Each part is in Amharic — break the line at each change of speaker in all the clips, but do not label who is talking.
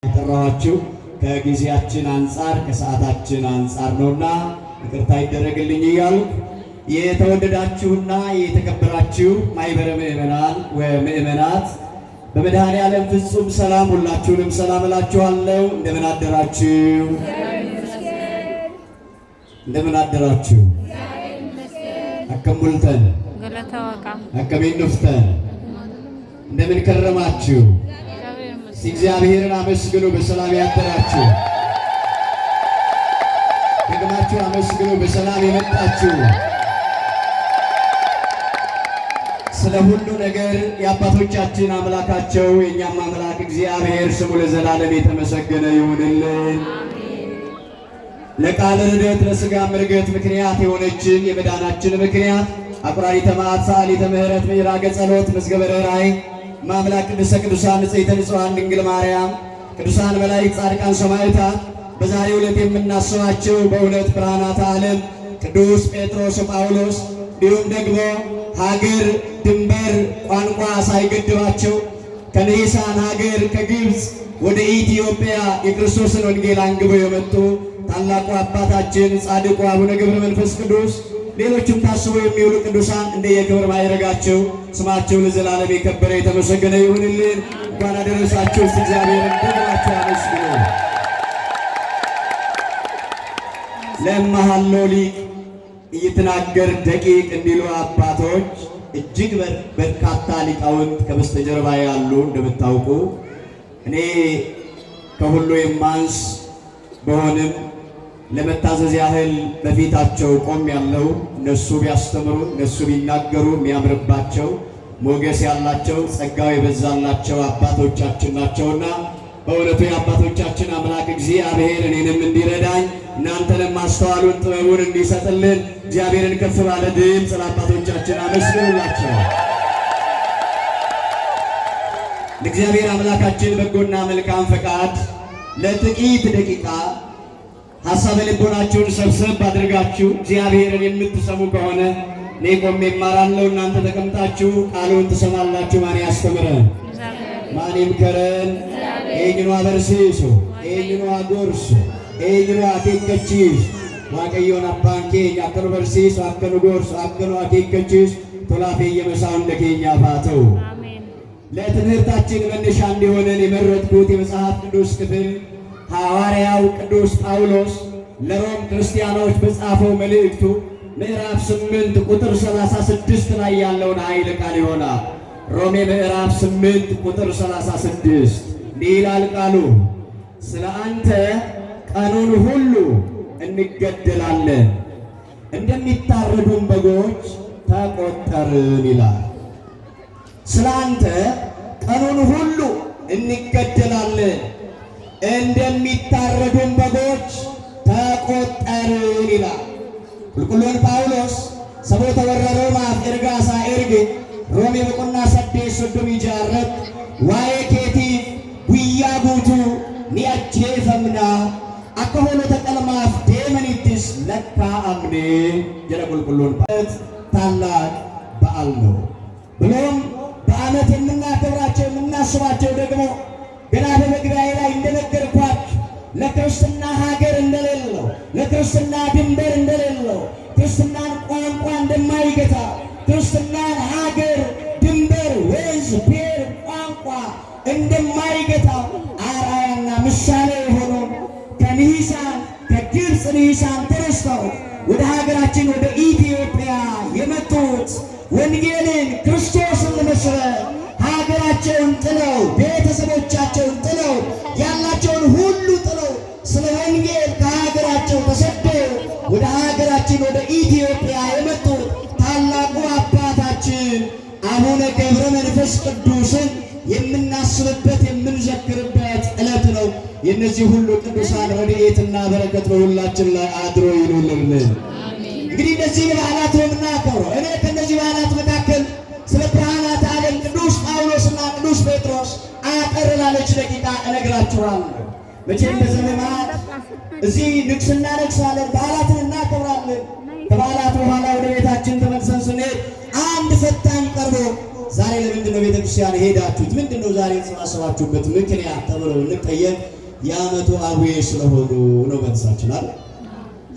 የጠራኋችሁ ከጊዜያችን አንፃር ከሰዓታችን አንፃር ነውና ይቅርታ ይደረግልኝ እያልኩ የተወደዳችሁና የተከበራችሁ ማኅበረ ምእመናን ወምእመናት በመድኃኔዓለም ፍጹም ሰላም ሁላችሁንም ሰላም እላችኋለሁ። እንደምን አደራችሁ? እንደምን አደራችሁ? አከሙልተን አከሜን ንፍተን እንደምን ከረማችሁ? እግዚአብሔርን አመስግኑ። በሰላም ያደራችሁ ደግማችሁ አመስግኑ። በሰላም የመጣችሁ ስለ ሁሉ ነገር የአባቶቻችን አምላካቸው የእኛም አምላክ እግዚአብሔር ስሙ ለዘላለም የተመሰገነ ይሁንልን። ለቃለ ርደት ለሥጋ ምርገት ምክንያት የሆነችን የመዳናችን ምክንያት አቁራሪተ መዓት ሰዓሊተ ምሕረት ምዕራገ ጸሎት መዝገበ ርኅራኄ ማምላክ ቅድስተ ቅዱሳን ንጽሕተ ንጹሐን ድንግል ማርያም ቅዱሳን መላእክት ጻድቃን ሰማዕታት በዛሬው ዕለት የምናስባቸው በእውነት ብርሃናተ ዓለም ቅዱስ ጴጥሮስ ጳውሎስ እንዲሁም ደግሞ ሀገር ድንበር ቋንቋ ሳይገድባቸው ከነኢሳን ሀገር ከግብፅ ወደ ኢትዮጵያ የክርስቶስን ወንጌል አንግበው የመጡ ታላቁ አባታችን ጻድቁ አቡነ ገብረ መንፈስ ቅዱስ ሌሎችም ታስበው የሚውሉ ቅዱሳን እንደየክብር ማዕረጋቸው ስማቸው ለዘላለም የከበረ የተመሰገነ ይሁንልን። እንኳን አደረሳችሁ። እግዚአብሔርን ደግማችሁ አመስግኑ። ለመሃሎ ሊቅ እይትናገር ደቂቅ እንዲሉ አባቶች እጅግ በርካታ ሊቃውንት ከበስተጀርባ ያሉ እንደምታውቁ እኔ ከሁሉ የማንስ በሆንም ለመታዘዝ ያህል በፊታቸው ቆም ያለው እነሱ ቢያስተምሩ እነሱ ቢናገሩ የሚያምርባቸው ሞገስ ያላቸው ጸጋው የበዛላቸው አባቶቻችን ናቸውና በእውነቱ የአባቶቻችን አምላክ እግዚአብሔር እኔንም እንዲረዳኝ እናንተንም ማስተዋሉን ጥበቡን እንዲሰጥልን እግዚአብሔርን ከፍ ባለ ድምፅ ለአባቶቻችን አመስግኑላቸው። ለእግዚአብሔር አምላካችን በጎና መልካም ፈቃድ ለጥቂት ደቂቃ ሐሳበ ልቦናችሁን ሰብሰብ አድርጋችሁ እግዚአብሔርን የምትሰሙ ከሆነ እኔ ቆሜ እማራለሁ፣ እናንተ ተቀምጣችሁ ቃሉን ትሰማላችሁ። ማን ያስተምረን? ማን ይምከረን? ኤኝኑ አበርሲሱ ኤኝኑ አጎርሱ ኤኝኑ አኬከቺስ ዋቀዮን አባንኬ አከኑ በርሲሱ አከኑ ጎርሱ አከኑ አኬከቺስ ቶላፌ የመሳው እንደከኛ ፋተው ለትምህርታችን መነሻ እንዲሆነን የመረጥኩት የመጽሐፍ ቅዱስ ክፍል ሐዋርያው ቅዱስ ጳውሎስ ለሮም ክርስቲያኖች በጻፈው መልእክቱ ምዕራፍ 8 ቁጥር 36 ላይ ያለውን ኃይለ ቃል ይሆናል። ሮሜ ምዕራፍ 8 ቁጥር 36 እንዲህ ይላል ቃሉ፣ ስለ አንተ ቀኑን ሁሉ እንገደላለን፣ እንደሚታረዱም በጎች ተቆጠርን ይላል። ስለ አንተ ቀኑን ሁሉ እንገደላለን እንደሚታረዱም በጎች ተቆጠርን ይላል። ቁልቁሎን ጳውሎስ ሰቦተ ወረሮ ማፍ ኤርጋሳ ኤርግ ሮሜ በቆና ሰዴ ሶዶም ይጃረት ዋዬ ኬቲ ጉያ ጉቱ ኒአቼፈምና አከሆነ ተቀልማፍ ዴመኒትስ ለካ አምኔ ጀለ ቁልቁሎን ታላቅ በዓል ነው። ብሎም በዓመት የምናከብራቸው የምናስባቸው ደግሞ ገና በመግቢያዬ ላይ እንደነገርኳችሁ ለክርስትና ሀገር እንደሌለው ለክርስትና ድንበር እንደሌለው ክርስትናን ቋንቋ እንደማይገታ ክርስትናን ሀገር ድንበር ወንዝ ብሔር ቋንቋ እንደማይገታ አርአያና ምሳሌ የሆኑ ከንሂሳን ከግብፅ ንሂሳን ተነስተው ወደ ሀገራችን ወደ ኢትዮጵያ የመጡት ወንጌልን ክርስቶስን ለመስበክ ሀገራቸውን ጥለው ቤተሰቦቻቸውን ጥለው ያላቸውን ሁሉ ጥለው ስለ ወንጌል ከሀገራቸው ተሰደው ወደ ሀገራችን ወደ ኢትዮጵያ የመጡት ታላቁ አባታችን አቡነ ገብረ መንፈስ ቅዱስን የምናስብበት የምንዘክርበት ዕለት ነው። የእነዚህ ሁሉ ቅዱሳን ረድኤትና በረከት በሁላችን ላይ አድሮ ይኑርልን። እንግዲህ እነዚህ በዓላት ነው የምናከብረው። እኔ ከእነዚህ በዓላት መካከል ስለ ብርሃናተ ዓለም ቅዱስ ጳውሎስና ቅዱስ ጴጥሮስ አጠር ላለች ደቂቃ እነግራችኋለሁ። መቼም በዘመናት እዚህ ንግስ እናነግሳለን፣ በዓላትን እናከብራለን። ከበዓላት በኋላ ወደ ቤታችን ተመልሰን ስንሄድ አንድ ፈታኝ ቀርቦ ዛሬ ለምንድን ነው ቤተክርስቲያን ሄዳችሁት? ምንድን ነው ዛሬ የተሰባሰባችሁበት ምክንያት ተብሎ እንጠየቅ። የዓመቱ አቡዬ ስለሆኑ ነው መልሳችን አይደል?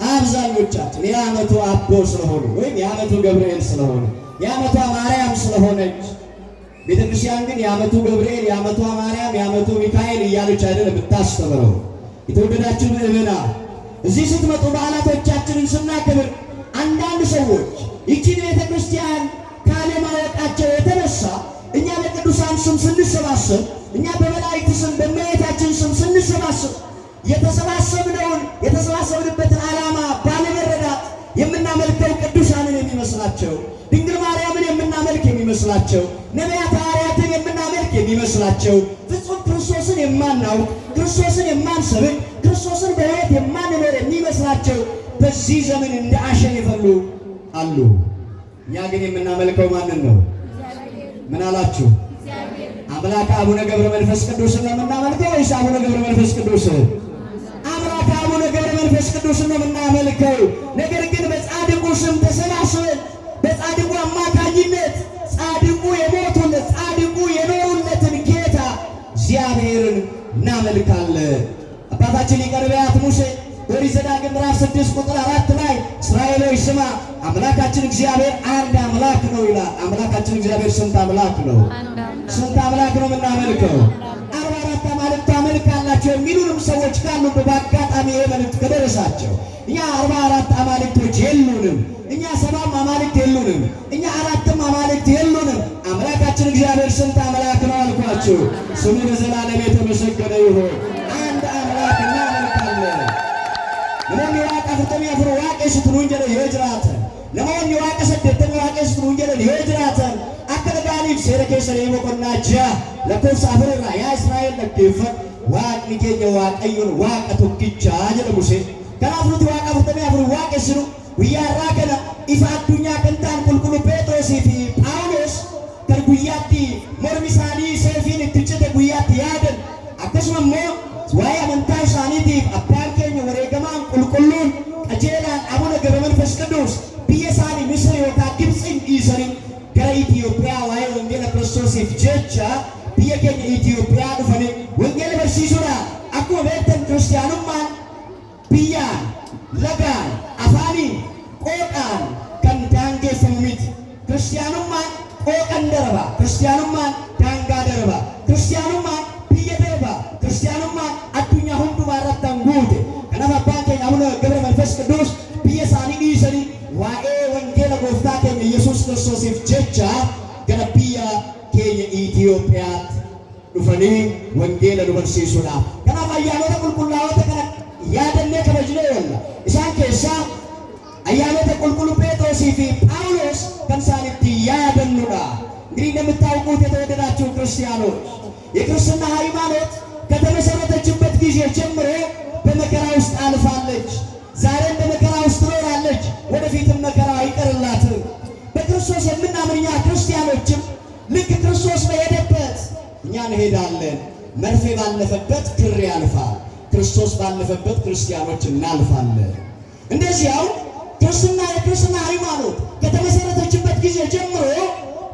አብዛኞቻችን የዓመቱ አቦ ስለሆኑ ወይም የዓመቱ ገብርኤል ስለሆኑ የዓመቷ ማርያም ስለሆነች፣ ቤተክርስቲያን ግን የዓመቱ ገብርኤል፣ የዓመቷ ማርያም፣ የዓመቱ ሚካኤል እያለች አይደለም የምታስተምረው። የተወደዳችሁ ምእመናን እዚህ ስትመጡ በዓላቶቻችንን ስናከብር አንዳንድ ሰዎች ይህችን ቤተክርስቲያን ካለማወቃቸው የተነሳ እኛ በቅዱሳን ስም ስንሰባሰብ፣ እኛ በመላእክት ስም በእመቤታችን ስም ስንሰባሰብ የተሰባሰብንበትን ዓላማ ባለመረዳት የምናመልከው ቅዱሳንን የሚመስላቸው፣ ድንግል ማርያምን የምናመልክ የሚመስላቸው፣ ነቢያት ሐዋርያትን የምናመልክ የሚመስላቸው፣ ፍጹም ክርስቶስን የማናውቅ ክርስቶስን የማንሰብክ ክርስቶስን በሕይወት የማንኖር የሚመስላቸው በዚህ ዘመን እንደ አሸን የፈሉ አሉ። እኛ ግን የምናመልከው ማንን ነው? ምን አላችሁ? አምላክ አቡነ ገብረ መንፈስ ቅዱስን ነው የምናመልከው ወይስ አቡነ ገብረ መንፈስ ቅዱስን? አምላክ አቡነ ገብረ መንፈስ ቅዱስን ነው የምናመልከው። ነገር ግን በጻድቁ ስም ተሰባስበን በጻድቁ አማካኝነት ጻድቁ የሞቱለት ጻድቁ የኖሩለትን ጌታ እግዚአብሔርን እናመልካለን። አባታችን ሊቀ ነቢያት ሙሴ ኦሪት ዘዳግም ምዕራፍ 6 ቁጥር 4 ላይ እስራኤል ሆይ ስማ አምላካችን እግዚአብሔር አንድ አምላክ ነው ይላል። አምላካችን እግዚአብሔር ስንት አምላክ ነው? ስንት አምላክ ነው የምናመልከው? 44 አማልክት ታመልካላችሁ የሚሉንም ሰዎች ካሉ በአጋጣሚ ይሄ መልእክት ከደረሳቸው እኛ 44 አማልክቶች የሉንም፣ እኛ 7 አማልክት የሉንም፣ እኛ 4 አማልክት የሉንም። አምላካችን እግዚአብሔር ስንት አምላክ ነው አልኳችሁ? ስሙ ለዘላለም የተመሰገነ ይሁን። አንድ አምላክ እናመልካለን። ለምን ዋቃ ፍተም ያፍሩ ዋቄ ስትሉ እንጀለ ይወጅራተ ለምን ዋቃ ሰደተም ዋቄ ስትሉ እንጀለ ይወጅራተ አከዳኒ ሰረከ ሰረይ መቆናጃ ለኮስ አፍረራ ያ እስራኤል ለከፈ ዋቅ ንገኘ ዋቀዩን ዋቃ ቶኪቻ ጀለ ሙሴ ከናፍሩት ዋቃ ፍተም ያፍሩ ዋቄ ስሩ ወያራከና ኢፋ አዱኛ ከንታን ቁልቁሉ ጴጥሮስ ፊ ጳውሎስ ከጉያቲ ሞርሚሳኒ ሰፊን ትጭተ ጉያቲ ያደን አከስመሞ ዋያ መንታይ ሳኒቲ አባርከኝ ወሬገማን ቁልቁሉን ቀጀላን አቡነ ገብረ መንፈስ ቅዱስ ቢየሳኒ ምስሪ ወታ ግብፅን ኢሰሪ ገረ ኢትዮጵያ ዋይ ወንጌል ክርስቶስ ይፍጀቻ ቢየከኝ ኢትዮጵያ ዱፈኒ ወንጌል በርሲሱራ አኩ ቤተን ክርስቲያኑማን ቢያ ለጋን አፋኒ ቆቃን ከንዳንጌ ሰሙሚት ክርስቲያኑማን ቆቀን ደረባ ክርስቲያኑማን ዳንጋ ደረባ ክርስቲያኑማን ቢየ ደረባ ክርስቲያኑማን አዱኛ ሁንዱ ማራታን ጉቴ ከናፋ ባንከኝ አቡነ ገብረ መንፈስ ቅዱስ ቢየሳኒ ኢሰሪ ዋኤ ወንጌል ጎፍታ ከኝ ኢየሱስ ክርስቶስ ይፍጀቻ ገረ ቢያ ከኝ ኢትዮጵያ ዱፈኒ ወንጌል ዱበርሲሱና ከናፋ ያኖረ ቁልቁላወተ ከነ ያደነ ከበጅለ ወላ ኢሳን ከሳ አያኖተ ቁልቁሉ ጴጥሮስ ፊ ጳውሎስ ከንሳኒቲ ያደኑና። እንግዲህ እንደምታውቁት የተወደዳችሁ ክርስቲያኖች የክርስትና ሃይማኖት ከተመሰረተችበት ጊዜ ጀምሮ በመከራ ውስጥ አልፋለች። ዛሬም በመከራ ውስጥ ትኖራለች። ወደፊትም መከራ አይቀርላትም። በክርስቶስ የምናምኛ ክርስቲያኖችም ልክ ክርስቶስ በሄደበት እኛ እንሄዳለን። መርፌ ባለፈበት ክር ያልፋል። ክርስቶስ ባለፈበት ክርስቲያኖች እናልፋለን። እንደዚያው ክርስትና የክርስትና ሃይማኖት ከተመሰረተችበት ጊዜ ጀምሮ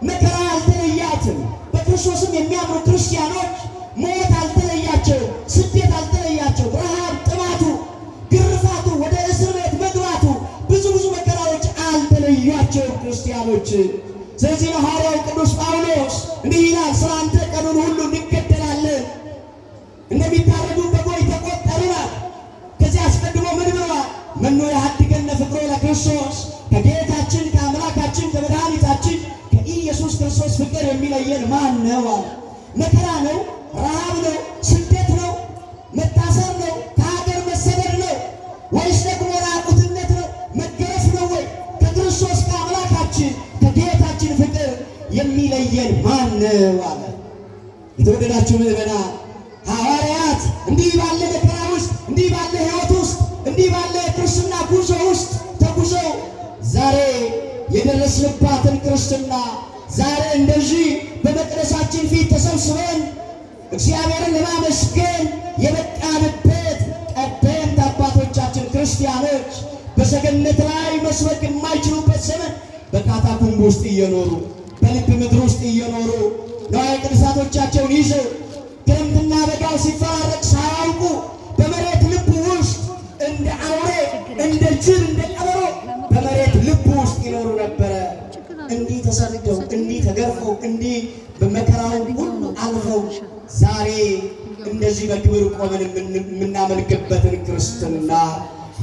መከራ አልተለያትም። በክርስቶስም የሚያምኑ ክርስቲያኖች ሞት አልተለያቸው፣ ስደት አልተለያቸው፣ ረሃብ፣ ጥማቱ፣ ግርፋቱ፣ ወደ እስር ቤት መግባቱ፣ ብዙ መከራዎች አልተለያቸው ክርስቲያኖች። ስለዚህ ሐዋርያው ቅዱስ ጳውሎስ እንዲህ ይላል፣ ስለ አንተ ቀኑን ሁሉ እንገደላለን፣ እንደሚታረዱ በጎች ተቆጠርናል። ከዚህ አስቀድሞ ምን ብለዋል? መኖ ያድገነ ፍቅሮ ለክርስቶስ ከጌታችን ከአምላካችን ከመድኃኒታችን ከኢየሱስ ክርስቶስ ፍቅር የሚለየን ማን ነው? መከራ ነው? ረሃብ ነው? ስደት ነው? መታሰር ነው? ከሀገር መሰደድ ነው? ወይስ ደግሞ ራቁትነት ነው? መገረፍ ነው ወይ? ከክርስቶስ ከአምላካችን ከጌታችን ፍቅር የሚለየን ማን ነው አለ። የተወደዳችሁ ምዕመናን ሐዋርያት እንዲህ ባለ መከራ ውስጥ እንዲህ ባለ ሕይወት ውስጥ እንዲህ ባለ ክርስትና ጉዞ ውስጥ ተጉዘው ዛሬ የደረስንባትን ክርስትና ዛሬ እንደዚህ በመቅደሳችን ፊት ተሰብስበን እግዚአብሔርን ለማመስገን የበቃንበት ቀደምት አባቶቻችን ክርስቲያኖች በሰገነት ላይ መስበክ የማይችሉበት ዘመን በካታኮምብ ውስጥ እየኖሩ በልብ ምድር ውስጥ ውስጥ እየኖሩ ንዋየ ቅድሳቶቻቸውን ይዘው ክረምትና በጋው ሲፈራረቅ ሳያውቁ በመሬት ልብ ውስጥ እንደ አውሬ፣ እንደ ጅብ፣ እንደ ቀበሮ በመሬት ልብ ውስጥ ይኖሩ ነበረ። እንዲህ ተሰደው፣ እንዲህ ተገርፈው፣ እንዲህ በመከራውን ሁሉ አልፈው ዛሬ እንደዚህ በክብር ቆመን የምናመልክበትን ክርስትና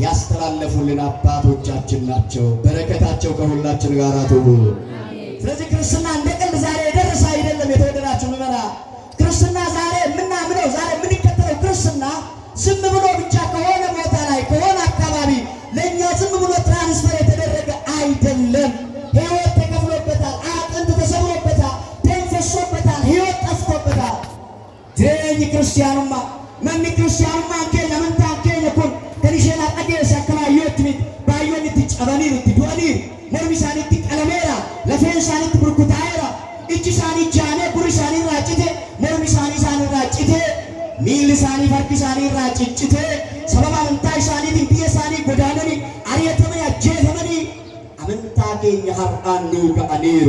ያስተላለፉልን አባቶቻችን ናቸው። በረከታቸው ከሁላችን ጋር ትሁን። ስለዚህ ክርስትና እንደ ቀልድ ዛሬ የደረሰ አይደለም። የተወደዳችሁ ምዕመናን፣ ክርስትና ዛሬ የምናምነው ዛሬ የምንከተለው ክርስትና ዝም ብሎ ብቻ ከሆነ ቦታ ላይ ከሆነ አካባቢ ለእኛ ዝም ብሎ ትራንስፈር የተደረገ አይደለም። ሕይወት ተከፍሎበታል፣ አጥንት ተሰብሮበታል፣ ደም ፈሶበታል፣ ሕይወት ጠፍቶበታል። ጀኝ ክርስቲያኑማ መኒ ክርስቲያኑማ አንኬ ለምንታ አንኬ ነኩን ከኒሸና ቀዴስ አከባዮት ሚት ባዮን ትጨበኒር ትዶኒር ሞርሚሳኒ ትቀለሜራ ለፌንሳኒ ትብርኩታይራ እቺሳኒ ጃኔ ጉሪሳኒ ራጭቴ ሞርሚሳኒ ሳኒ ራጭቴ ሚልሳኒ ፈርኪሳኒ ራጭጭቴ ሰበባ ምንታይ ሳኒ ትንቢየሳኒ ጎዳነኒ አሪየተመ ያጀተመኒ አመንታ ኬኛ ሀርአኑ ከአኒሩ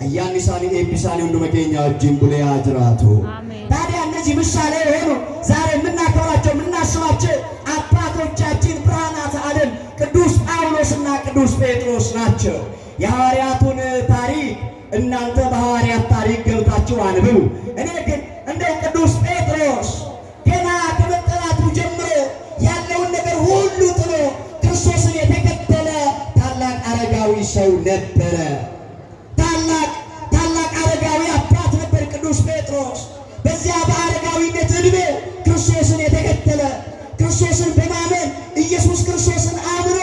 አያኒ ሳኒ ኤቢሳኒ ሁንዱ መኬኛ ወጅን ቡሌ አጅራቱ። ታዲያ እነዚህ ምሳሌ የሆኑ ዛሬ የምናከብራቸው የምናስባቸው አባቶቻችን ብርሃናተ ዓለም ቅዱስ ጳውሎስና ቅዱስ ጴጥሮስ ናቸው። የሐዋርያቱን ታሪክ እናንተ በሐዋርያት ታሪክ ገብታችሁ አንብቡ። እኔ ግን እንደው ቅዱስ ጴጥሮስ ገና ከመጠራቱ ጀምሮ ያለውን ነገር ሁሉ ጥሎ ክርስቶስን የተከተለ ታላቅ አረጋዊ ሰው ነበረ። ታላቅ አረጋዊ አባት ነበር ቅዱስ ጴጥሮስ። በዚያ በአረጋዊነት ዕድሜ ክርስቶስን የተከተለ ክርስቶስን በማመን ኢየሱስ ክርስቶስን አምኖ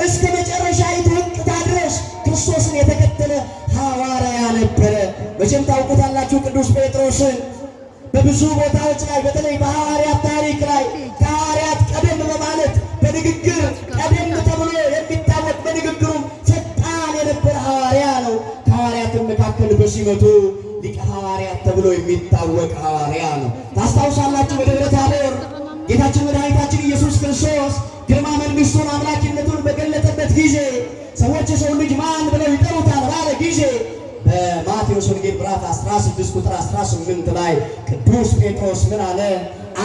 እስከ መጨረሻይቱ ሕቅታ ድረስ ክርስቶስን የተከተለ ሐዋርያ ነበረ። መቼም ታውቁታላችሁ ቅዱስ ጴጥሮስን በብዙ ቦታዎች ላይ በተለይ በሐዋርያት ታሪክ ላይ ከሐዋርያት ቀደም በማለት በንግግር ቀደም ተብሎ የሚታወቅ በንግግሩም ፈጣን የነበረ ሐዋርያ ነው። ከሐዋርያትም መካከል በሲመቱ ሊቀ ሐዋርያት ተብሎ የሚታወቅ ሐዋርያ ነው። ታስታውሳላችሁ በደብረ ታቦር ጌታችን መድኃኒታችን ኢየሱስ ክርስቶስ ግርማ መንግሥቱን አምላክነቱን በገለጠበት ጊዜ ሰዎች የሰው ልጅ ማን ብለው ይጠሩታል ባለ ጊዜ በማቴዎስ ወንጌል ምዕራፍ 16 ቁጥር 18 ላይ ቅዱስ ጴጥሮስ ምን አለ?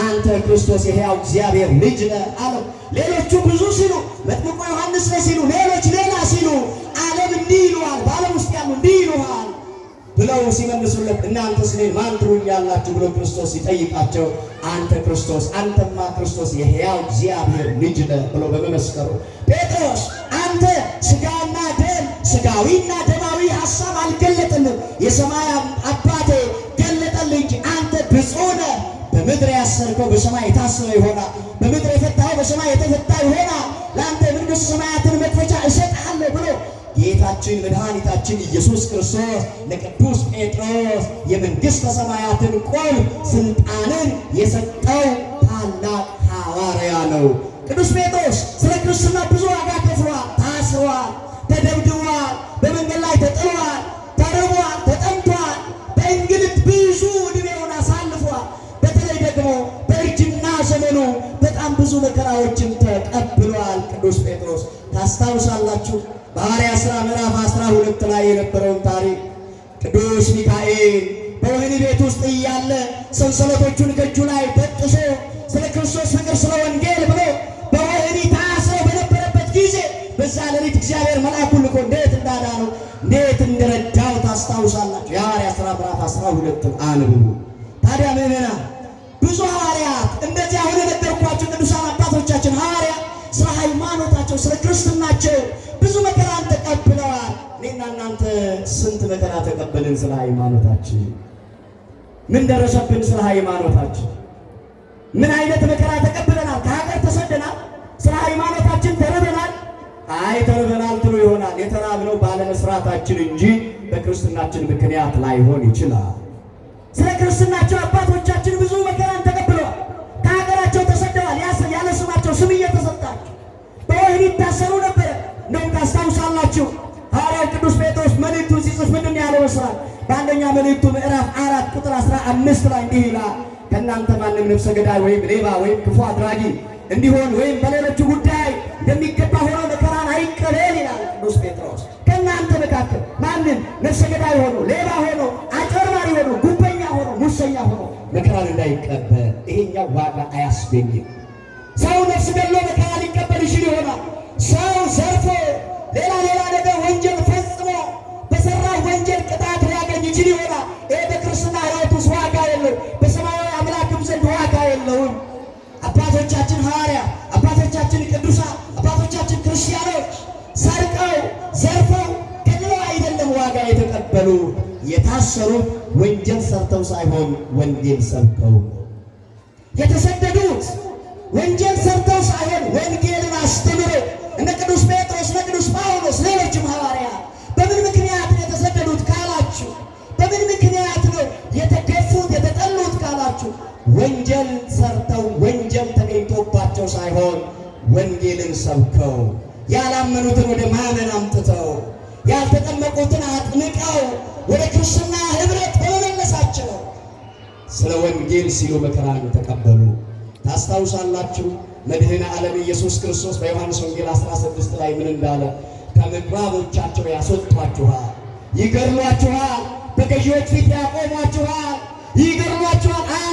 አንተ ክርስቶስ የሕያው እግዚአብሔር ልጅ ነህ አለው። ሌሎቹ ብዙ ሲሉ፣ መጥምቁ ዮሐንስ ነህ ሲሉ፣ ሌሎች ሌላ ሲሉ፣ ዓለም እንዲህ ይሉሃል፣ በዓለም ውስጥ ያሉ እንዲህ ይሉሃል ብለው ሲመልሱለት እናንተስ እኔን ማን ትሉኛላችሁ ብሎ ክርስቶስ ሲጠይቃቸው አንተ ክርስቶስ፣ አንተማ ክርስቶስ የሕያው እግዚአብሔር ልጅ ነህ ብሎ በመመስከሩ ጴጥሮስ አንተ ሥጋና ደም ሥጋዊና ደማዊ ሐሳብ አልገለጠልም፣ የሰማይ አባቴ ገለጠልህ እንጂ አንተ ብፁዕ ነህ። በምድር ያሰርከው በሰማይ የታሰረ ይሆናል፣ በምድር የፈታኸው በሰማይ የተፈታ ይሆናል። ለአንተ የመንግሥተ ሰማያትን መክፈቻ እሰጥሃለሁ ብሎ ጌታችን መድኃኒታችን ኢየሱስ ክርስቶስ ለቅዱስ ጴጥሮስ የመንግሥተ ሰማያትን ቁልፍ ስልጣንን የሰጠው ታላቅ ሐዋርያ ነው። ቅዱስ ጴጥሮስ ስለ ክርስትና ብዙ ዋጋ ከፍሏል። ታስሯል፣ ተደብድቧል፣ በመንገድ ላይ ተጥሏል፣ ተርቧል፣ ተጠምቷል፣ በእንግልት ብዙ ዕድሜውን አሳልፏል። በተለይ ደግሞ በእርጅና ዘመኑ በጣም ብዙ መከራዎችን ተቀብሏል። ቅዱስ ጴጥሮስ ታስታውሳላችሁ በሐዋርያት ሥራ ምዕራፍ 12 ላይ የነበረውን ታሪክ። ቅዱስ ሚካኤል በወህኒ ቤት ውስጥ እያለ ሰንሰለቶቹን ከእጁ ላይ በጥሶ ስለ ክርስቶስ ፍቅር ስለ ወንጌል ብሎ በወህኒ ታስሮ በነበረበት ጊዜ በዛ ሌሊት እግዚአብሔር መልአኩን ልኮ እንዴት እንዳዳነው እንዴት እንደረዳው ታስታውሳላችሁ። የሐዋርያት ሥራ ምዕራፍ 12 አንብቡ። ታዲያ ምዕመናን ብዙ ሐዋርያት እንደዚህ አሁን የነገርኳቸው ቅዱሳን አባቶቻችን ሐዋርያት ስለ ሃይማኖታቸው ስለ ክርስትናቸው ብዙ መከራን ተቀብለዋል። እኔና እናንተ ስንት መከራ ተቀበልን? ስለ ሃይማኖታችን ምን ደረሰብን? ስለ ሃይማኖታችን ምን አይነት መከራ ተቀብለናል? ከሀገር ተሰደናል። ስለ ሃይማኖታችን ተርበናል። አይ ተርበናል ትሉ ይሆናል። የተራብነው ባለመስራታችን እንጂ በክርስትናችን ምክንያት ላይሆን ይችላል። ስለ ክርስትናቸው አባቶቻችን ብዙ መከራን ተቀብለዋል። ከሀገራቸው ተሰደዋል። ያለ ስማቸው ስም እየተሰጣቸው በወህኒ ይታሰሩ ነበረ። እንደውም ታስታውሳላችሁ ሐዋርያው ቅዱስ ጴጥሮስ መልእክቱን ሲጽፍ ምንድን ያለው መስራት በአንደኛ መልእክቱ ምዕራፍ 4 ቁጥር 15 ላይ እንዲህ ይላል፣ ከእናንተ ማንም ነፍሰ ገዳይ ወይም ሌባ ወይም ክፉ አድራጊ እንዲሆን ወይም በሌሎቹ ጉዳይ እንደሚገባ ሆኖ መከራን አይቀበል ይላል ቅዱስ ጴጥሮስ። ከእናንተ መካከል ማንም ነፍሰ ገዳይ ሆኖ ሌባ ሆኖ እንዳይቀበል። ይሄኛው ዋጋ አያስገኝም። ሰው ነፍስ ገድሎ መከራ ሊቀበል ይችል ይሆናል። ሰው ዘርፎ ሌላ ነገር ወንጀል ፈጽሞ በሰራ ወንጀል ቅጣት ሊያገኝ ይችል ይሆናል። ይሄ በክርስትና ሕይወት ውስጥ ዋጋ የለውም። በሰማያዊ አምላክም ዘንድ ዋጋ የለውም። አባቶቻችን ሐዋርያት፣ አባቶቻችን ቅዱሳን፣ አባቶቻችን ክርስቲያኖች ሰርቀው ዘርፈው ገድለው አይደለም ዋጋ የተቀበሉ። የታሰሩት ወንጀል ሰርተው ሳይሆን ወንጌል ሰብከው። የተሰደዱት ወንጀል ሰርተው ሳይሆን ወንጌልን አስተምረው። እነ ቅዱስ ጴጥሮስ፣ እነ ቅዱስ ጳውሎስ፣ ሌሎችም ሐዋርያት በምን ምክንያት ነው የተሰደዱት ካላችሁ፣ በምን ምክንያት ነው የተገፉት የተጠሉት ካላችሁ፣ ወንጀል ሰርተው ወንጀል ተገኝቶባቸው ሳይሆን ወንጌልን ሰብከው፣ ያላመኑትን ወደ ማመን አምጥተው፣ ያልተጠመቁትን አጥምቀው ወደ ክርስትና ኅብረት በመመለሳቸው ስለ ወንጌል ሲሉ መከራን ተቀበሉ። ታስታውሳላችሁ። መድኃኔ ዓለም ኢየሱስ ክርስቶስ በዮሐንስ ወንጌል 16 ላይ ምን እንዳለ? ከምኵራቦቻቸው ያስወጧችኋል፣ ይገድሏችኋል፣ በገዢዎች ፊት ያቆሟችኋል፣ ይገድሏችኋል፣